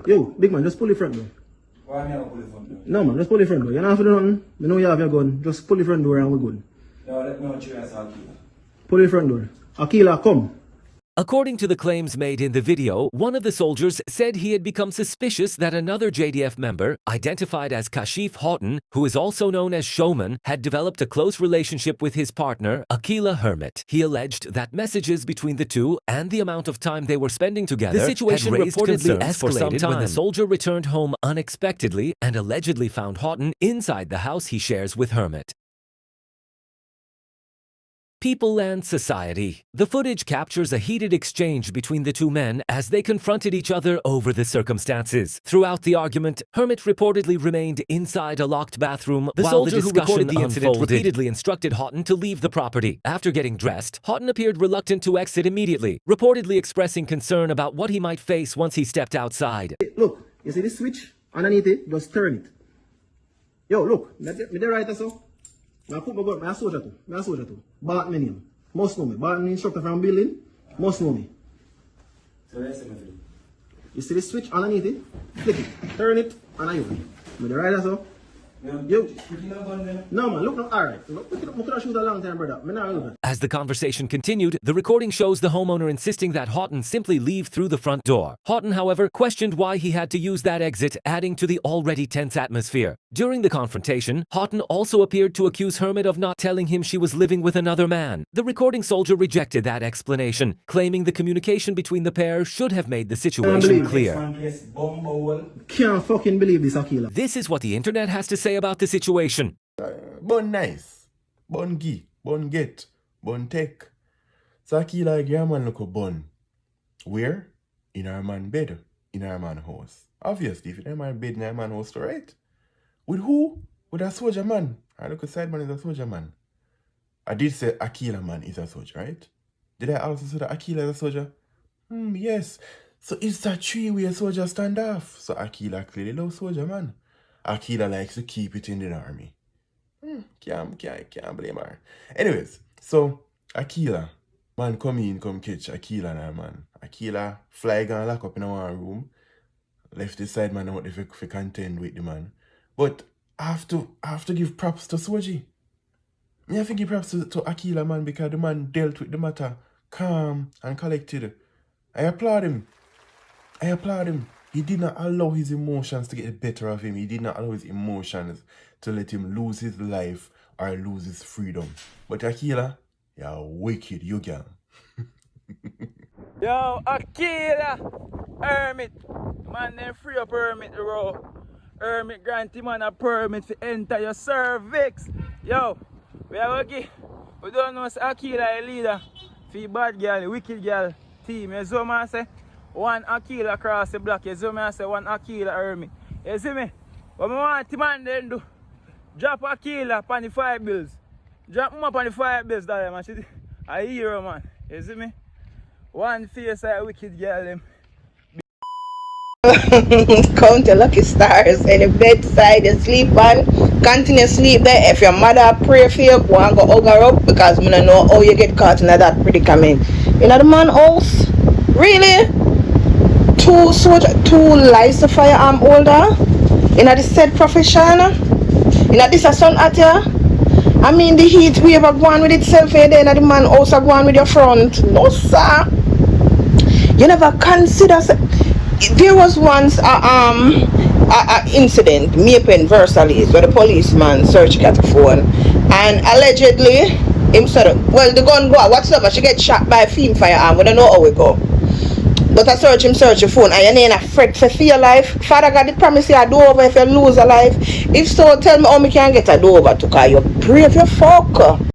Yo, big man, just pull the front door. Why never pull the front door? No man, just pull the front door. You don't have to do nothing. I know you have your gun. Just pull the front door and we're good. No, let me know what you guys are Akila. Pull the front door. Akila, come. According to the claims made in the video, one of the soldiers said he had become suspicious that another JDF member, identified as Kashif Houghton, who is also known as Showman, had developed a close relationship with his partner, Akila Hermit. He alleged that messages between the two and the amount of time they were spending together the situation had raised reportedly escalated for some time when the soldier returned home unexpectedly and allegedly found Houghton inside the house he shares with Hermit. People and Society. The footage captures a heated exchange between the two men as they confronted each other over the circumstances. Throughout the argument, Hermit reportedly remained inside a locked bathroom while soldier the discussion who recorded the incident repeatedly instructed Houghton to leave the property. After getting dressed, Houghton appeared reluctant to exit immediately, reportedly expressing concern about what he might face once he stepped outside. Look, you see this switch? Underneath it, just turn it. Yo, look, me the right so. I put my gun, I'm a soldier too. Bart my name. Must know me. Bart an instructor from building, must know me. So that's it, my friend. You see this switch underneath it? Flick it, turn it, and I open it. Me the right so. Yo. No man, look now, alright. Look, we could shoot a long time, brother. Me not look. As the conversation continued, the recording shows the homeowner insisting that Houghton simply leave through the front door. Houghton, however, questioned why he had to use that exit, adding to the already tense atmosphere. During the confrontation, Houghton also appeared to accuse Hermit of not telling him she was living with another man. The recording soldier rejected that explanation, claiming the communication between the pair should have made the situation clear. Can't fucking believe this, Akila. This is what the internet has to say about the situation. Bun nice, bun gi, bun get, bun take. So Akila your man look a bun. Where? In our man bed, in our man house. Obviously, if in our man bed, in our man house, right? With who? With a soldier man. I look aside man is a soldier man. I did say Akila man is a soldier, right? Did I also say that Akila is a soldier? Yes. So it's a three-way soldier standoff. So Akila clearly loves soldier man. Akila likes to keep it in the army. Can't blame her. Anyways, so Akila, man come in, come catch Akila now, man. Akila fly and lock up in one room. Left the side man out if you contend with the man. But I have to give props to Soji. I have to give props to Akila, man, because the man dealt with the matter calm and collected. I applaud him. He did not allow his emotions to get the better of him. He did not allow his emotions to let him lose his life or lose his freedom. But Akila, you're wicked, you girl. Yo, Akila! Hermit! Man, then free up Hermit, bro. Hermit grant him a permit to enter your cervix. Yo, we don't know Akila a leader for bad girl, wicked girl team. You see what I say? One Akila across the block. You see what I say? One Akila Hermit. You see me? What I want the man then do? Drop Akila upon the 5 bills. Drop him up on the 5 bills, that man. A hero, man. You see me? One face like a wicked girl them. Count your lucky stars. Any bedside you sleep on, continue sleep there. If your mother pray for you, go and go hug her up, because I don't know how you get caught in that predicament. You know the man house? Really? Two lives of firearm holder? In the said profession? You know this a son at you? I mean the heat wave are going with itself and then the man house are going with your front. No sir. You never consider. There was once a incident, Mapen Versailles, where the policeman searched cat phone, and allegedly him said, well, the gun go whatsoever, she get shot by a female firearm. We don't know how it go. But I search your phone, and you ain't afraid for your life. Father God did promise you a do over if you lose a life. If so, tell me how me can get a do over to, cause you brave, you fuck.